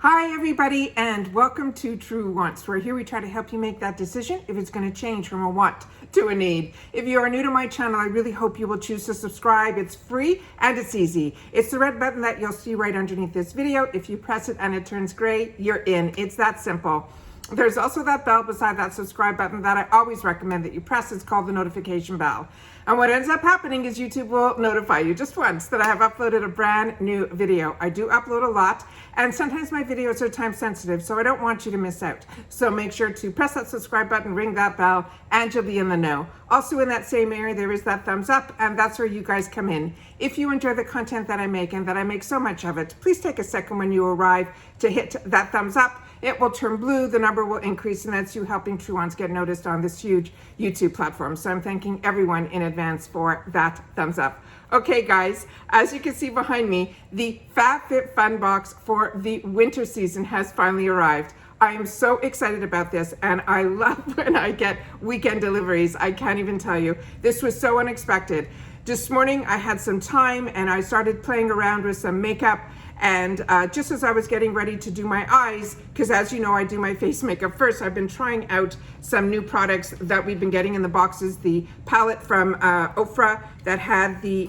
Hi everybody, and welcome to True Wants, where here we try to help you make that decision if it's going to change from a want to a need. If you are new to my channel, I really hope you will choose to subscribe. It's free and it's easy. It's the red button that you'll see right underneath this video. If you press it and it turns gray, you're in. It's that simple. There's also that bell beside that subscribe button that I always recommend that you press. It's called the notification bell. And what ends up happening is YouTube will notify you just once that I have uploaded a brand new video. I do upload a lot, and sometimes my videos are time sensitive, so I don't want you to miss out. So make sure to press that subscribe button, ring that bell, and you'll be in the know. Also in that same area, there is that thumbs up, and that's where you guys come in. If you enjoy the content that I make, and that I make so much of it, please take a second when you arrive to hit that thumbs up. It will turn blue, the number will increase, and that's you helping True Ones get noticed on this huge YouTube platform. So I'm thanking everyone in advance for that thumbs up. Okay guys, as you can see behind me, the FabFitFun box for the winter season has finally arrived. I am so excited about this, and I love when I get weekend deliveries. I can't even tell you. This was so unexpected. This morning I had some time and I started playing around with some makeup. And just as I was getting ready to do my eyes, because as you know, I do my face makeup first, I've been trying out some new products that we've been getting in the boxes. The palette from Ofra that had the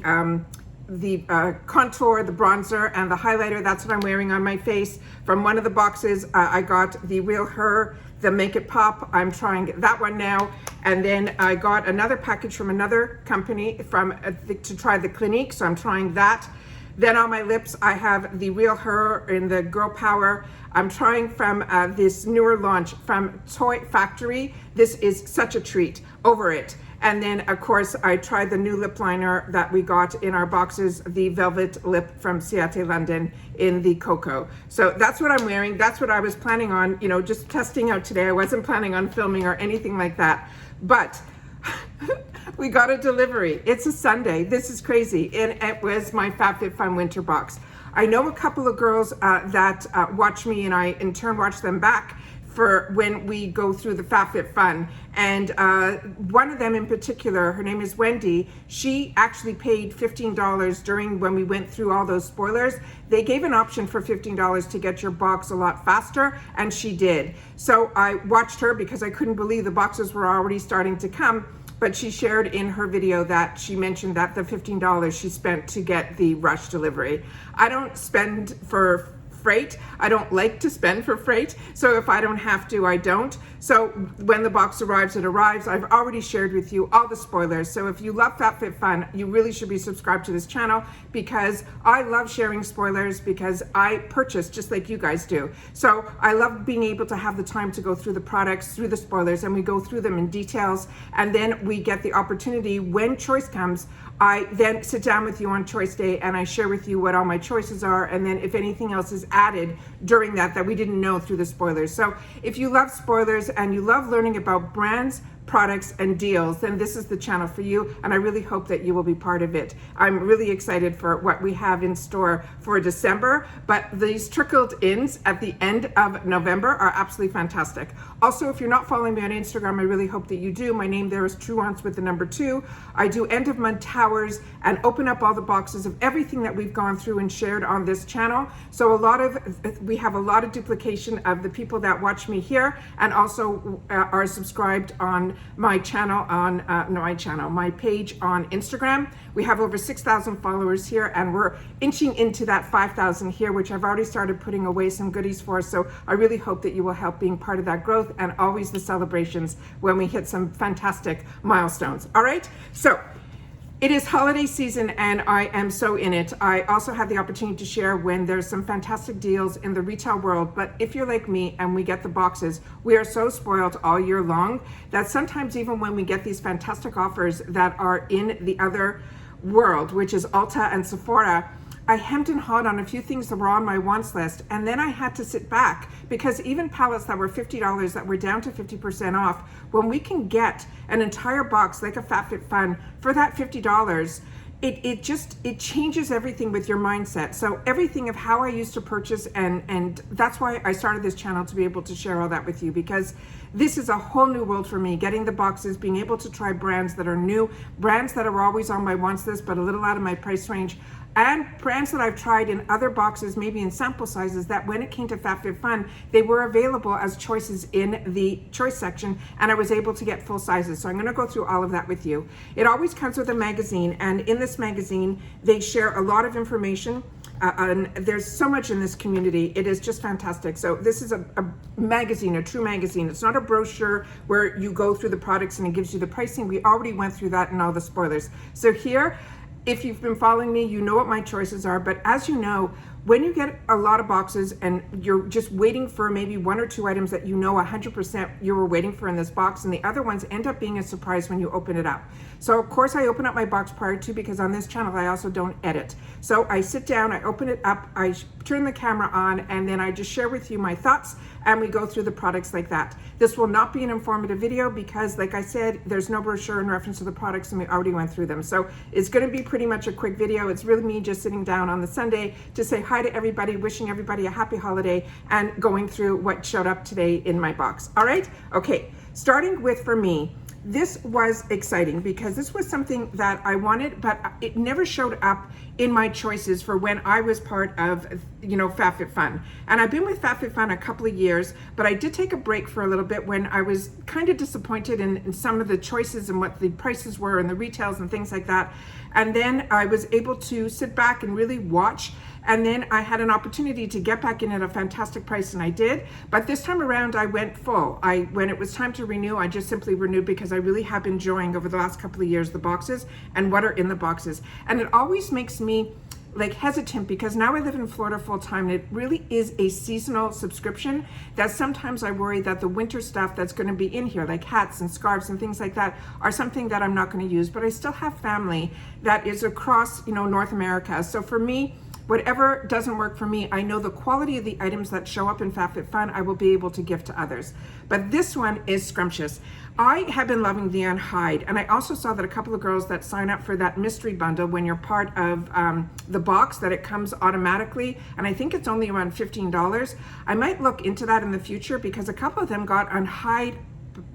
contour, the bronzer, and the highlighter. That's what I'm wearing on my face. From one of the boxes, I got the Real Her, the Make It Pop. I'm trying that one now. And then I got another package from another company to try the Clinique, so I'm trying that. Then on my lips, I have the Real Her in the Girl Power. I'm trying from this newer launch from Toy Factory. This is such a treat, over it. And then of course, I tried the new lip liner that we got in our boxes, the Velvet Lip from Ciate London in the Cocoa. So that's what I'm wearing. That's what I was planning on, you know, just testing out today. I wasn't planning on filming or anything like that, but we got a delivery. It's a Sunday. This is crazy. And it was my FabFitFun winter box. I know a couple of girls that watch me, and I in turn watch them back for when we go through the FabFitFun. And one of them in particular, her name is Wendy, she actually paid $15 during when we went through all those spoilers. They gave an option for $15 to get your box a lot faster, and she did. So I watched her because I couldn't believe the boxes were already starting to come. But she shared in her video that she mentioned that the $15 she spent to get the rush delivery. I don't spend for freight. I don't like to spend for freight. So if I don't have to, I don't. So when the box arrives, it arrives. I've already shared with you all the spoilers. So if you love FabFitFun, you really should be subscribed to this channel, because I love sharing spoilers, because I purchase just like you guys do. So I love being able to have the time to go through the products, through the spoilers, and we go through them in details. And then we get the opportunity when choice comes, I then sit down with you on choice day and I share with you what all my choices are, and then if anything else is added during that we didn't know through the spoilers. So if you love spoilers and you love learning about brands, products, and deals, then this is the channel for you, and I really hope that you will be part of it. I'm really excited for what we have in store for December, but these trickled ins at the end of November are absolutely fantastic. Also, if you're not following me on Instagram, I really hope that you do. My name there is True Wants with the number 2. I do end of month towers and open up all the boxes of everything that we've gone through and shared on this channel. So we have a lot of duplication of the people that watch me here, and also are subscribed on my channel on my page on Instagram. We have over 6,000 followers here, and we're inching into that 5,000 here, which I've already started putting away some goodies for. So I really hope that you will help being part of that growth, and always the celebrations when we hit some fantastic milestones. All right, so it is holiday season and I am so in it. I also have the opportunity to share when there's some fantastic deals in the retail world. But if you're like me and we get the boxes, we are so spoiled all year long that sometimes even when we get these fantastic offers that are in the other world, which is ULTA and Sephora, I hemmed and hawed on a few things that were on my wants list, and then I had to sit back, because even palettes that were $50 that were down to 50% off, when we can get an entire box like a FabFitFun for that $50, it changes everything with your mindset. So everything of how I used to purchase, and that's why I started this channel, to be able to share all that with you, because this is a whole new world for me, getting the boxes, being able to try brands that are new, brands that are always on my wants list but a little out of my price range. and brands that I've tried in other boxes, maybe in sample sizes, that when it came to FabFitFun, they were available as choices in the choice section, and I was able to get full sizes. So I'm gonna go through all of that with you. It always comes with a magazine, and in this magazine, they share a lot of information. And there's so much in this community. It is just fantastic. So this is a magazine, a true magazine. It's not a brochure where you go through the products and it gives you the pricing. We already went through that and all the spoilers. So here, if you've been following me, you know what my choices are. But as you know, when you get a lot of boxes and you're just waiting for maybe 1 or 2 items that you know 100% you were waiting for in this box, and the other ones end up being a surprise when you open it up. So of course I open up my box prior to, because on this channel I also don't edit. So I sit down, I open it up, I turn the camera on, and then I just share with you my thoughts, and we go through the products like that. This will not be an informative video because, like I said, there's no brochure in reference to the products and we already went through them. So it's gonna be pretty much a quick video. It's really me just sitting down on the Sunday to say hi to everybody, wishing everybody a happy holiday, and going through what showed up today in my box. All right, okay, starting with, for me, this was exciting because this was something that I wanted, but it never showed up in my choices for when I was part of, you know, FabFitFun. And I've been with FabFitFun a couple of years, but I did take a break for a little bit when I was kind of disappointed in some of the choices and what the prices were and the retails and things like that. And then I was able to sit back and really watch. And then I had an opportunity to get back in at a fantastic price, and I did. But this time around, I went full. When it was time to renew, I just simply renewed because I really have been enjoying over the last couple of years the boxes and what are in the boxes. And it always makes me like hesitant because now I live in Florida full time, and it really is a seasonal subscription that sometimes I worry that the winter stuff that's going to be in here, like hats and scarves and things like that, are something that I'm not going to use. But I still have family that is across, you know, North America. So for me, whatever doesn't work for me, I know the quality of the items that show up in FabFitFun, I will be able to gift to others. But this one is scrumptious. I have been loving the unhide, and I also saw that a couple of girls that sign up for that mystery bundle when you're part of the box, that it comes automatically, and I think it's only around $15. I might look into that in the future because a couple of them got unhide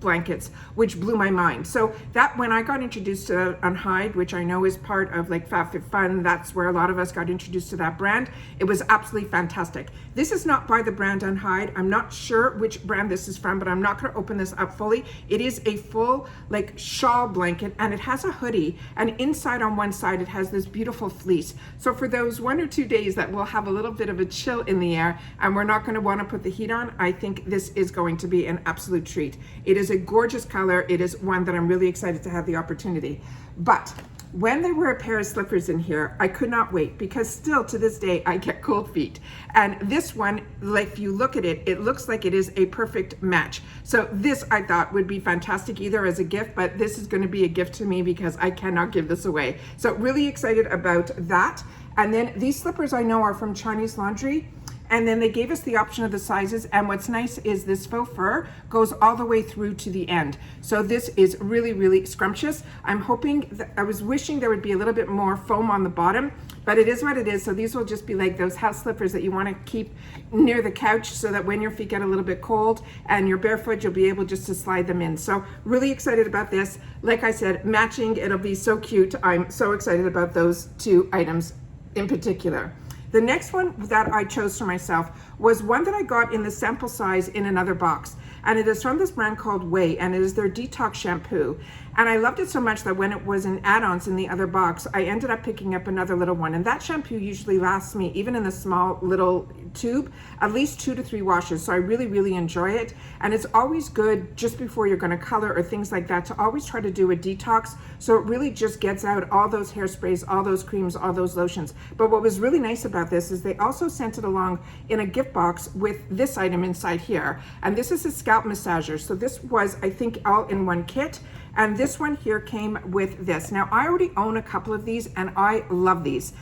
blankets, which blew my mind. So that when I got introduced to Unhide, which I know is part of like FabFitFun, that's where a lot of us got introduced to that brand. It was absolutely fantastic. This is not by the brand Unhide. I'm not sure which brand this is from, but I'm not going to open this up fully. It is a full like shawl blanket, and it has a hoodie, and inside on one side it has this beautiful fleece. So for those 1 or 2 days that we'll have a little bit of a chill in the air and we're not going to want to put the heat on, I think this is going to be an absolute treat. It is a gorgeous color. It is one that I'm really excited to have the opportunity. But when there were a pair of slippers in here, I could not wait because still to this day, I get cold feet. And this one, like if you look at it, it looks like it is a perfect match. So this I thought would be fantastic either as a gift, but this is going to be a gift to me because I cannot give this away. So really excited about that. And then these slippers I know are from Chinese Laundry. And then they gave us the option of the sizes, and what's nice is this faux fur goes all the way through to the end. So this is really, really scrumptious. I'm hoping that, I was wishing there would be a little bit more foam on the bottom, but it is what it is. So these will just be like those house slippers that you want to keep near the couch so that when your feet get a little bit cold and you're barefoot, you'll be able just to slide them in. So really excited about this. Like I said, matching, it'll be so cute. I'm so excited about those 2 items in particular. The next one that I chose for myself was one that I got in the sample size in another box. And it is from this brand called Way, and it is their detox shampoo. And I loved it so much that when it was in add-ons in the other box, I ended up picking up another little one. And that shampoo usually lasts me, even in the small little tube, at least 2 to 3 washes. So I really, really enjoy it. And it's always good just before you're gonna color or things like that to always try to do a detox. So it really just gets out all those hairsprays, all those creams, all those lotions. But what was really nice about this is they also sent it along in a gift box with this item inside here. And this is a scalp massager. So this was, I think, all in one kit. And this one here came with this. Now, I already own a couple of these and I love these.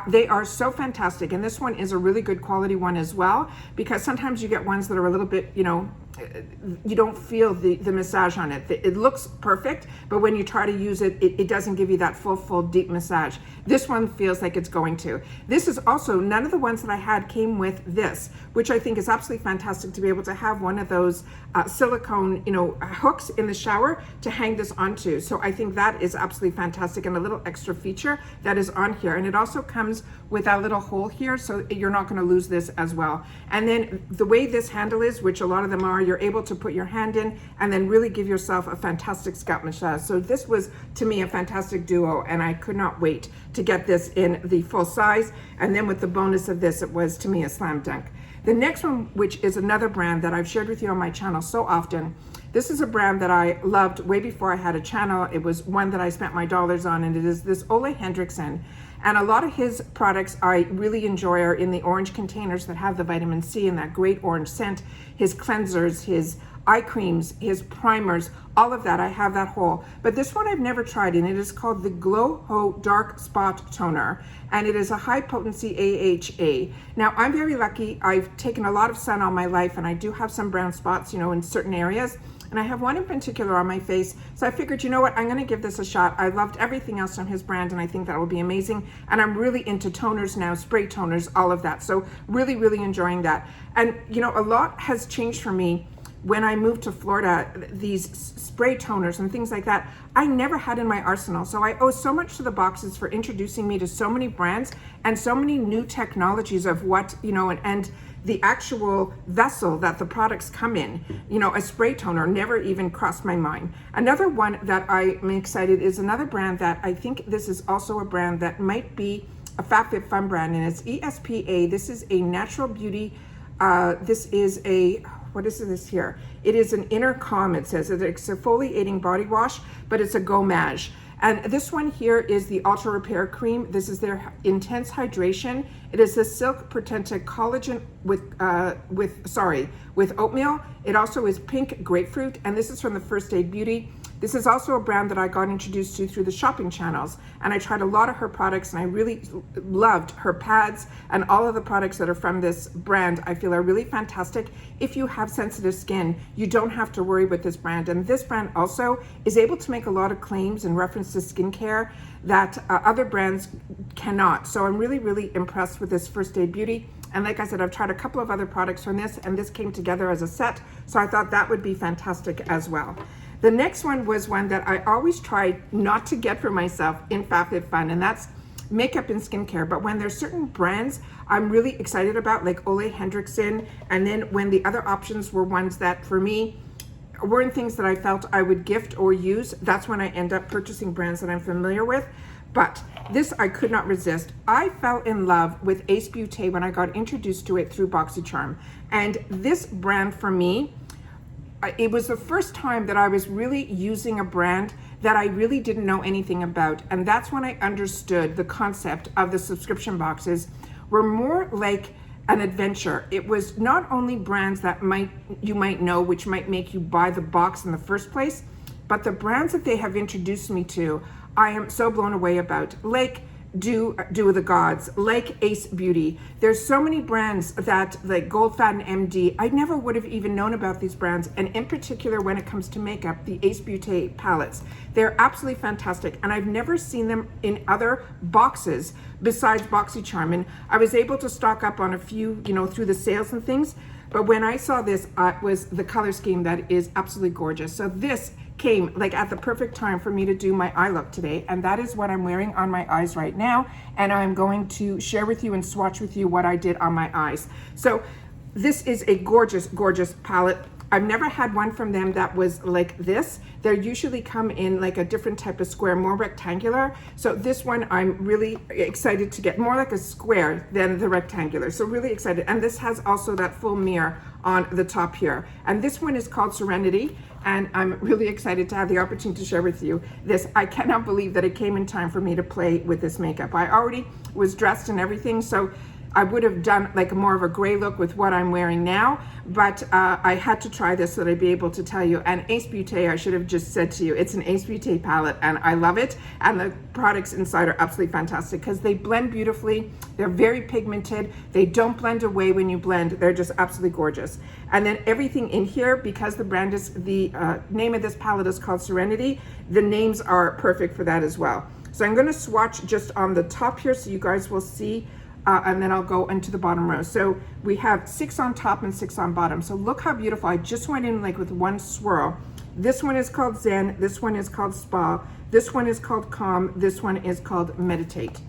They are so fantastic. And this one is a really good quality one as well, because sometimes you get ones that are a little bit, you know, you don't feel the massage on it. It looks perfect, but when you try to use it, it doesn't give you that full deep massage. This one feels like it's going to. This is also, none of the ones that I had came with this, which I think is absolutely fantastic to be able to have one of those silicone, hooks in the shower to hang this onto. So I think that is absolutely fantastic, and a little extra feature that is on here. And it also comes with that little hole here, so you're not going to lose this as well. And then the way this handle is, which a lot of them are, you're able to put your hand in and then really give yourself a fantastic scalp massage. So this was, to me, a fantastic duo, and I could not wait to get this in the full size. And then with the bonus of this, it was, to me, a slam dunk. The next one, which is another brand that I've shared with you on my channel so often, this is a brand that I loved way before I had a channel. It was one that I spent my dollars on, and it is this Ole Henriksen. And a lot of his products I really enjoy are in the orange containers that have the vitamin C and that great orange scent. His cleansers, his eye creams, his primers, all of that, I have that whole. But this one I've never tried, and it is called the Glow Ho Dark Spot Toner, and it is a high potency AHA. Now, I'm very lucky. I've taken a lot of sun all my life, and I do have some brown spots, in certain areas. And I have one in particular on my face. So I figured, you know what, I'm gonna give this a shot. I loved everything else on his brand, and I think that will be amazing. And I'm really into toners now, spray toners, all of that. So really enjoying that. And a lot has changed for me when I moved to Florida. These spray toners and things like that, I never had in my arsenal. So I owe so much to the boxes for introducing me to so many brands and so many new technologies of what, and the actual vessel that the products come in. A spray toner never even crossed my mind. Another one that I'm excited is another brand that I think this is also a brand that might be a FabFitFun brand, and it's ESPA. This is a natural beauty. This is a, what is this here? It is an inner calm, it says. It's a exfoliating body wash, but it's a gommage. And this one here is the Ultra Repair Cream. This is their intense hydration. It is the silk protected collagen with oatmeal. It also is pink grapefruit, and this is from the First Aid Beauty. This is also a brand that I got introduced to through the shopping channels, and I tried a lot of her products, and I really loved her pads, and all of the products that are from this brand I feel are really fantastic. If you have sensitive skin, you don't have to worry with this brand. And this brand also is able to make a lot of claims in reference to skincare that other brands cannot. So I'm really impressed with this First Aid Beauty. And like I said, I've tried a couple of other products from this, and this came together as a set, so I thought that would be fantastic as well. The next one was one that I always tried not to get for myself in FabFitFun, and that's makeup and skincare. But when there's certain brands I'm really excited about, like Ole Henriksen, and then when the other options were ones that for me weren't things that I felt I would gift or use, that's when I end up purchasing brands that I'm familiar with. But this I could not resist. I fell in love with Ace Beauté when I got introduced to it through BoxyCharm. And this brand for me, it was the first time that I was really using a brand that I really didn't know anything about. And that's when I understood the concept of the subscription boxes were more like an adventure. It was not only brands that you might know, which might make you buy the box in the first place, but the brands that they have introduced me to, I am so blown away about. Like Do with the Gods, like Ace Beauty. There's so many brands that, like Goldfaden MD, I never would have even known about these brands. And in particular, when it comes to makeup, the Ace Beauté palettes, they're absolutely fantastic. And I've never seen them in other boxes besides BoxyCharm. And I was able to stock up on a few, through the sales and things. But when I saw this, it was the color scheme that is absolutely gorgeous. So this came like at the perfect time for me to do my eye look today, and that is what I'm wearing on my eyes right now, and I'm going to share with you and swatch with you what I did on my eyes. So this is a gorgeous palette. I've never had one from them that was like this. They usually come in like a different type of square, more rectangular. So this one I'm really excited to get, more like a square than the rectangular. So really excited. And this has also that full mirror on the top here. And this one is called Serenity. And I'm really excited to have the opportunity to share with you this. I cannot believe that it came in time for me to play with this makeup. I already was dressed and everything. So I would have done like more of a gray look with what I'm wearing now, but I had to try this so that I'd be able to tell you. And Ace Beauté, I should have just said to you, it's an Ace Beauté palette and I love it. And the products inside are absolutely fantastic because they blend beautifully. They're very pigmented. They don't blend away when you blend. They're just absolutely gorgeous. And then everything in here, because the brand is, the name of this palette is called Serenity, the names are perfect for that as well. So I'm gonna swatch just on the top here so you guys will see, and then I'll go into the bottom row. So we have 6 on top and 6 on bottom. So look how beautiful. I just went in like with one swirl. This one is called Zen, this one is called Spa, this one is called Calm, this one is called Meditate.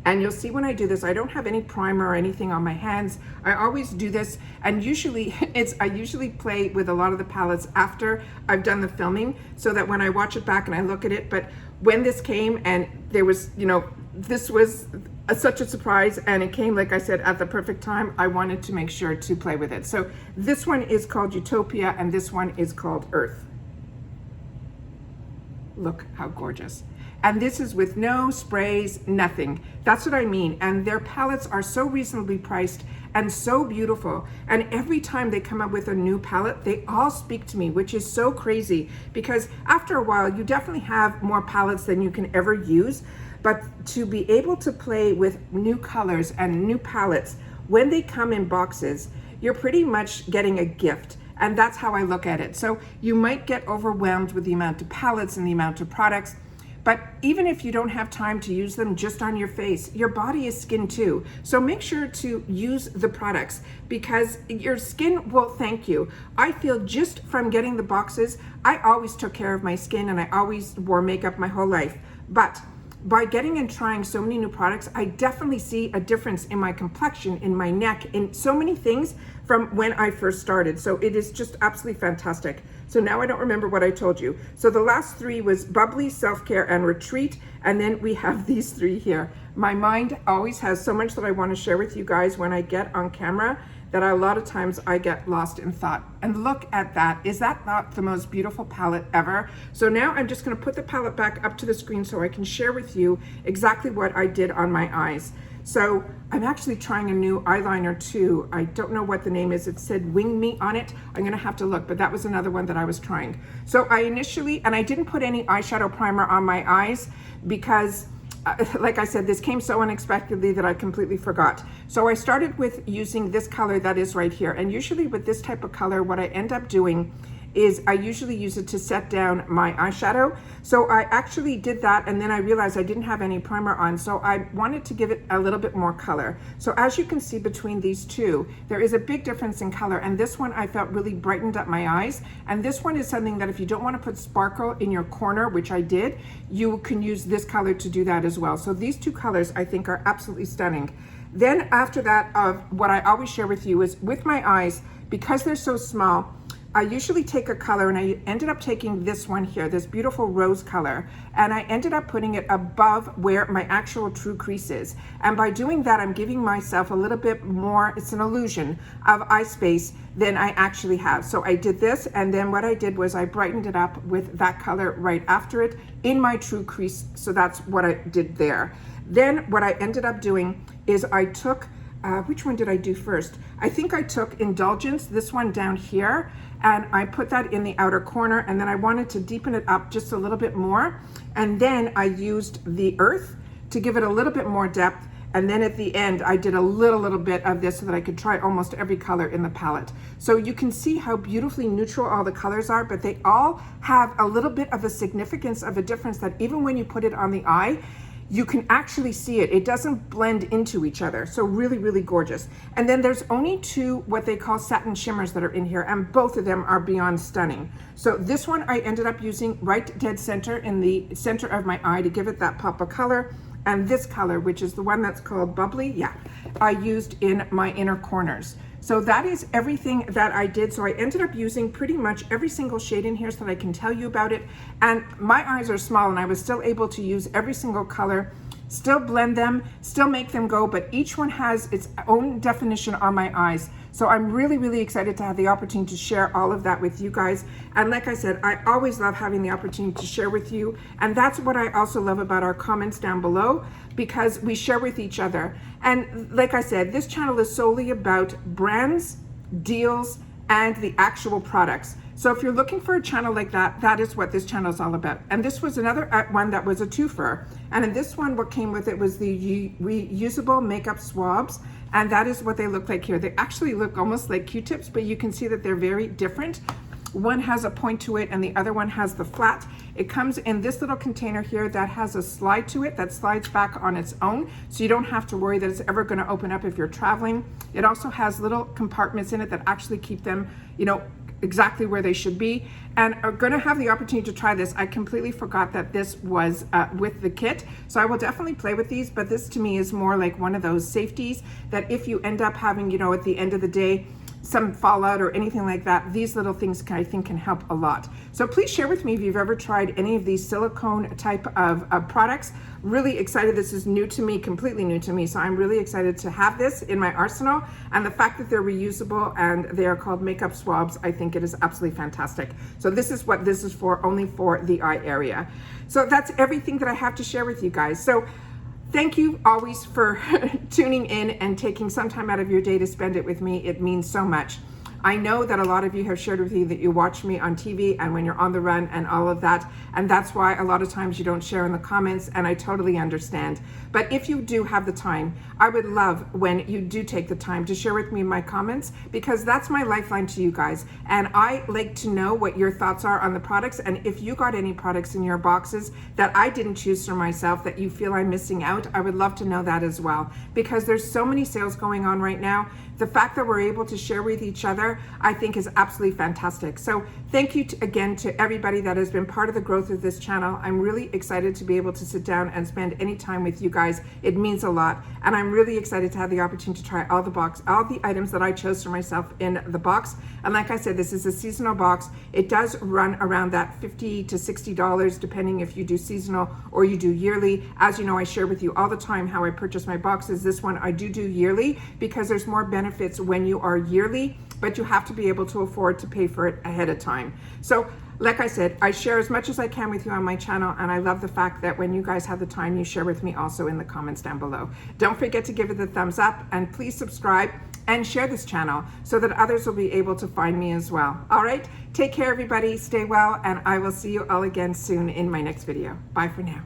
And you'll see when I do this, I don't have any primer or anything on my hands. I always do this, and usually I usually play with a lot of the palettes after I've done the filming so that when I watch it back and I look at it, but when this came and there was, you know, this was such a surprise and it came, like I said, at the perfect time, I wanted to make sure to play with it. So this one is called Utopia and this one is called Earth. Look how gorgeous. And this is with no sprays, nothing. That's what I mean. And their palettes are so reasonably priced and so beautiful. And every time they come up with a new palette, they all speak to me, which is so crazy because after a while, you definitely have more palettes than you can ever use. But to be able to play with new colors and new palettes, when they come in boxes, you're pretty much getting a gift. And that's how I look at it. So you might get overwhelmed with the amount of palettes and the amount of products. But even if you don't have time to use them just on your face, your body is skin too. So make sure to use the products because your skin will thank you. I feel just from getting the boxes, I always took care of my skin and I always wore makeup my whole life. But by getting and trying so many new products, I definitely see a difference in my complexion, in my neck, in so many things from when I first started. So it is just absolutely fantastic. So now I don't remember what I told you. So the last 3 was Bubbly, Self-Care, and Retreat. And then we have these 3 here. My mind always has so much that I want to share with you guys when I get on camera that a lot of times I get lost in thought. And look at that. Is that not the most beautiful palette ever? So now I'm just going to put the palette back up to the screen so I can share with you exactly what I did on my eyes. So I'm actually trying a new eyeliner too. I don't know what the name is. It said Wing Me on it. I'm gonna have to look, but that was another one that I was trying. So I initially, and I didn't put any eyeshadow primer on my eyes because like I said, this came so unexpectedly that I completely forgot. So I started with using this color that is right here. And usually with this type of color, what I end up doing is I usually use it to set down my eyeshadow. So I actually did that and then I realized I didn't have any primer on, so I wanted to give it a little bit more color. So as you can see between these two, there is a big difference in color, and this one I felt really brightened up my eyes, and this one is something that if you don't want to put sparkle in your corner, which I did, you can use this color to do that as well. So these 2 colors I think are absolutely stunning. Then after that, what I always share with you is with my eyes, because they're so small, I usually take a color, and I ended up taking this one here, this beautiful rose color, and I ended up putting it above where my actual true crease is. And by doing that, I'm giving myself a little bit more, it's an illusion, of eye space than I actually have. So I did this, and then what I did was I brightened it up with that color right after it in my true crease. So that's what I did there. Then what I ended up doing is I took, which one did I do first? I think I took Indulgence, this one down here, and I put that in the outer corner, and then I wanted to deepen it up just a little bit more. And then I used the Earth to give it a little bit more depth. And then at the end, I did a little bit of this so that I could try almost every color in the palette. So you can see how beautifully neutral all the colors are, but they all have a little bit of a significance of a difference that even when you put it on the eye, you can actually see it. It doesn't blend into each other. So really gorgeous. And then there's only 2 what they call satin shimmers that are in here, and both of them are beyond stunning. So this one I ended up using right dead center in the center of my eye to give it that pop of color. And this color, which is the one that's called Bubbly, yeah, I used in my inner corners. So that is everything that I did. So I ended up using pretty much every single shade in here so that I can tell you about it. And my eyes are small, and I was still able to use every single color still blend them, still make them go, but each one has its own definition on my eyes. So I'm really, really excited to have the opportunity to share all of that with you guys. And like I said, I always love having the opportunity to share with you. And that's what I also love about our comments down below, because we share with each other. And like I said, this channel is solely about brands, deals, and the actual products. So if you're looking for a channel like that, that is what this channel is all about. And this was another one that was a twofer. And in this one, what came with it was the reusable makeup swabs. And that is what they look like here. They actually look almost like Q-tips, but you can see that they're very different. One has a point to it and the other one has the flat. It comes in this little container here that has a slide to it that slides back on its own, so you don't have to worry that it's ever going to open up if you're traveling. It also has little compartments in it that actually keep them, you know, exactly where they should be, and are going to have the opportunity to try this. I completely forgot that this was with the kit, so I will definitely play with these, but this to me is more like one of those safeties that if you end up having, you know, at the end of the day, some fallout or anything like that, these little things I think can help a lot. So please share with me if you've ever tried any of these silicone type of products. Really excited. This is new to me, completely new to me. So I'm really excited to have this in my arsenal. And the fact that they're reusable and they are called makeup swabs, I think it is absolutely fantastic. So this is what this is for, only for the eye area. So that's everything that I have to share with you guys. So thank you always for tuning in and taking some time out of your day to spend it with me. It means so much. I know that a lot of you have shared with me that you watch me on TV and when you're on the run and all of that, and that's why a lot of times you don't share in the comments, and I totally understand. But if you do have the time, I would love when you do take the time to share with me my comments, because that's my lifeline to you guys. And I like to know what your thoughts are on the products, and if you got any products in your boxes that I didn't choose for myself that you feel I'm missing out, I would love to know that as well, because there's so many sales going on right now. The fact that we're able to share with each other, I think is absolutely fantastic. So thank you again to everybody that has been part of the growth of this channel. I'm really excited to be able to sit down and spend any time with you guys. It means a lot. And I'm really excited to have the opportunity to try all the items that I chose for myself in the box. And like I said, this is a seasonal box. It does run around that $50 to $60, depending if you do seasonal or you do yearly. As you know, I share with you all the time how I purchase my boxes. This one I do yearly because there's more benefits when you are yearly, but you have to be able to afford to pay for it ahead of time. So like I said, I share as much as I can with you on my channel, and I love the fact that when you guys have the time, you share with me also in the comments down below. Don't forget to give it the thumbs up, and please subscribe and share this channel so that others will be able to find me as well. All right, take care everybody, stay well, and I will see you all again soon in my next video. Bye for now.